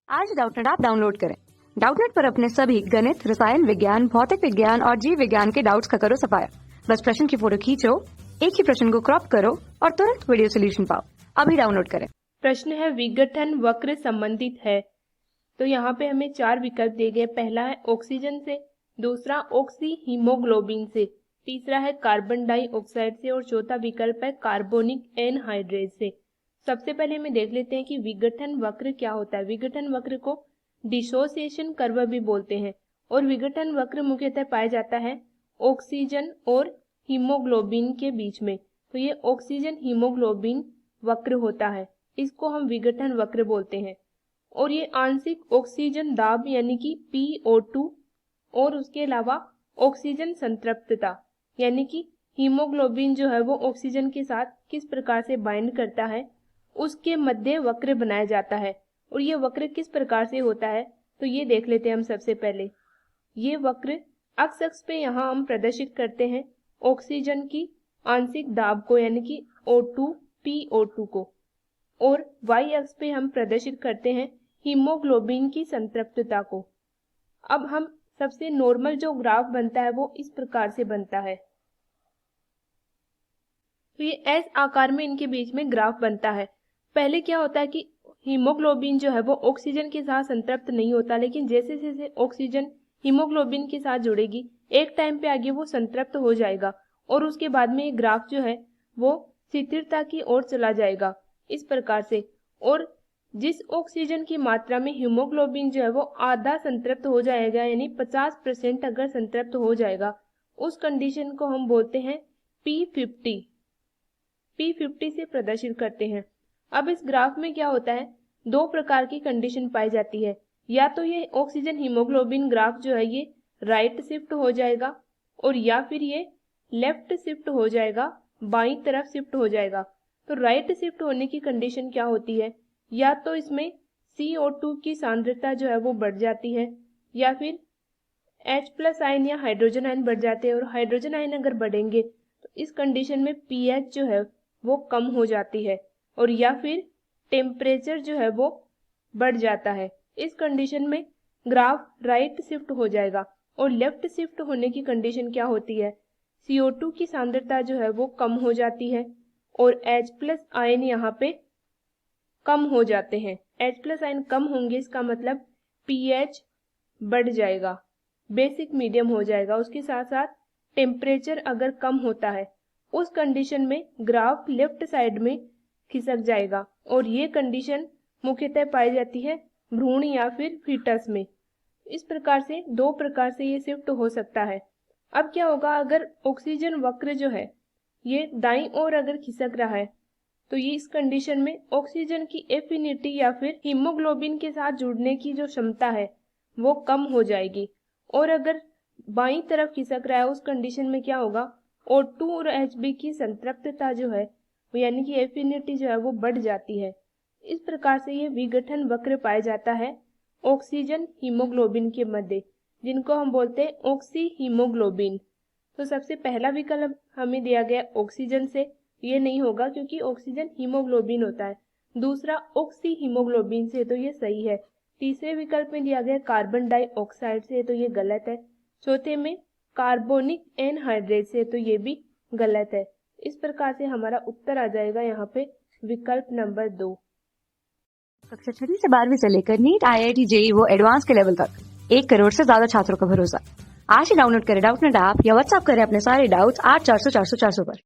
आज Doubtnut app download करें। Doubtnut पर अपने सभी गणित, रसायन विज्ञान, भौतिक विज्ञान और जीव विज्ञान के डाउट्स का करो सफाया। बस प्रश्न की फोटो खींचो, एक ही प्रश्न को क्रॉप करो और तुरंत वीडियो सोल्यूशन पाओ। अभी डाउनलोड करें। प्रश्न है विघटन वक्र संबंधित है। तो यहाँ पे हमें 4 विकल्प दिए गए। पहला है ऑक्सीजन से, दूसरा ऑक्सी हीमोग्लोबिन से, तीसरा है कार्बन डाइऑक्साइड से और चौथा विकल्प है कार्बोनिक एनहाइड्रेट से। सबसे पहले हमें देख लेते हैं कि विघटन वक्र क्या होता है। विघटन वक्र को डिसोसिएशन कर्व भी बोलते हैं और विघटन वक्र मुख्यतः पाया जाता है ऑक्सीजन और हीमोग्लोबिन के बीच में। तो ये ऑक्सीजन हीमोग्लोबिन वक्र होता है, इसको हम विघटन वक्र बोलते हैं। और ये आंशिक ऑक्सीजन दाब यानी कि PO2 और उसके अलावा ऑक्सीजन संतृप्तता यानी कि हीमोग्लोबिन जो है वो ऑक्सीजन के साथ किस प्रकार से बाइंड करता है, उसके मध्य वक्र बनाया जाता है। और ये वक्र किस प्रकार से होता है तो ये देख लेते हैं हम। सबसे पहले ये वक्र एक्स अक्ष पे यहाँ हम प्रदर्शित करते हैं ऑक्सीजन की आंशिक दाब को यानी कि O2 PO2 को, और वाई अक्ष पे हम प्रदर्शित करते हैं हीमोग्लोबिन की संतृप्तता को। अब हम सबसे नॉर्मल जो ग्राफ बनता है वो इस प्रकार से बनता है। तो ये एस आकार में इनके बीच में ग्राफ बनता है। पहले क्या होता है कि हीमोग्लोबिन जो है वो ऑक्सीजन के साथ संतृप्त नहीं होता, लेकिन जैसे जैसे ऑक्सीजन हीमोग्लोबिन के साथ जुड़ेगी एक टाइम पे आगे वो संतृप्त हो जाएगा और उसके बाद में ये ग्राफ जो है वो स्थिरता की ओर चला जाएगा इस प्रकार से। और जिस ऑक्सीजन की मात्रा में हीमोग्लोबिन जो है वो आधा संतृप्त हो जाएगा यानी 50% अगर संतृप्त हो जाएगा, उस कंडीशन को हम बोलते हैं P50 से प्रदर्शित करते हैं। अब इस ग्राफ में क्या होता है, दो प्रकार की कंडीशन पाई जाती है। या तो ये ऑक्सीजन हीमोग्लोबिन ग्राफ जो है ये राइट शिफ्ट हो जाएगा और या फिर ये लेफ्ट शिफ्ट हो जाएगा, बाईं तरफ शिफ्ट हो जाएगा। तो राइट शिफ्ट होने की कंडीशन क्या होती है, या तो इसमें CO2 की सांद्रता जो है वो बढ़ जाती है या फिर H+ आयन या हाइड्रोजन आयन बढ़ जाते हैं। और हाइड्रोजन आयन अगर बढ़ेंगे तो इस कंडीशन में pH जो है वो कम हो जाती है और या फिर टेम्परेचर जो है वो बढ़ जाता है। इस कंडीशन में ग्राफ राइट शिफ्ट हो जाएगा। और लेफ्ट शिफ्ट होने की कंडीशन क्या होती है, CO2 की सांद्रता जो है वो कम हो जाती है और H+ आयन यहाँ पे कम हो जाते हैं। H+ आयन कम होंगे, इसका मतलब pH बढ़ जाएगा, बेसिक मीडियम हो जाएगा। उसके साथ साथ टेम्परेचर अगर कम होता है उस कंडीशन में ग्राफ लेफ्ट साइड में खिसक जाएगा। और ये कंडीशन मुख्यतः पाई जाती है भ्रूण या फिर फीटस में। इस प्रकार से दो प्रकार से ये शिफ्ट हो सकता है। अब क्या होगा, अगर ऑक्सीजन वक्र जो है ये दाईं ओर अगर खिसक रहा है तो ये इस कंडीशन में ऑक्सीजन की एफिनिटी या फिर हीमोग्लोबिन के साथ जुड़ने की जो क्षमता है वो कम हो जाएगी। और अगर बाईं तरफ खिसक रहा है उस कंडीशन में क्या होगा, O2 और Hb की संतृप्तता जो है यानी कि एफिनिटी जो है वो बढ़ जाती है। इस प्रकार से ये विघटन वक्र पाया जाता है ऑक्सीजन हीमोग्लोबिन के मध्य, जिनको हम बोलते हैं ऑक्सी हीमोग्लोबिन। तो सबसे पहला विकल्प हमें दिया गया ऑक्सीजन से, ये नहीं होगा क्योंकि ऑक्सीजन हीमोग्लोबिन होता है। दूसरा ऑक्सी हीमोग्लोबिन से, तो ये सही है। तीसरे विकल्प में दिया गया कार्बन डाइऑक्साइड से, तो ये गलत है। चौथे में कार्बोनिक एनहाइड्रेट से, तो ये भी गलत है। इस प्रकार से हमारा उत्तर आ जाएगा यहाँ पे विकल्प नंबर 2। कक्षा 6 से 12वीं से लेकर नीट, IIT, JEE वो एडवांस के लेवल तक 1 करोड़ से ज्यादा छात्रों का भरोसा। आज ही डाउनलोड करें डाउटनेट ऐप या व्हाट्सएप करें अपने सारे डाउट्स 8400 400 400 पर।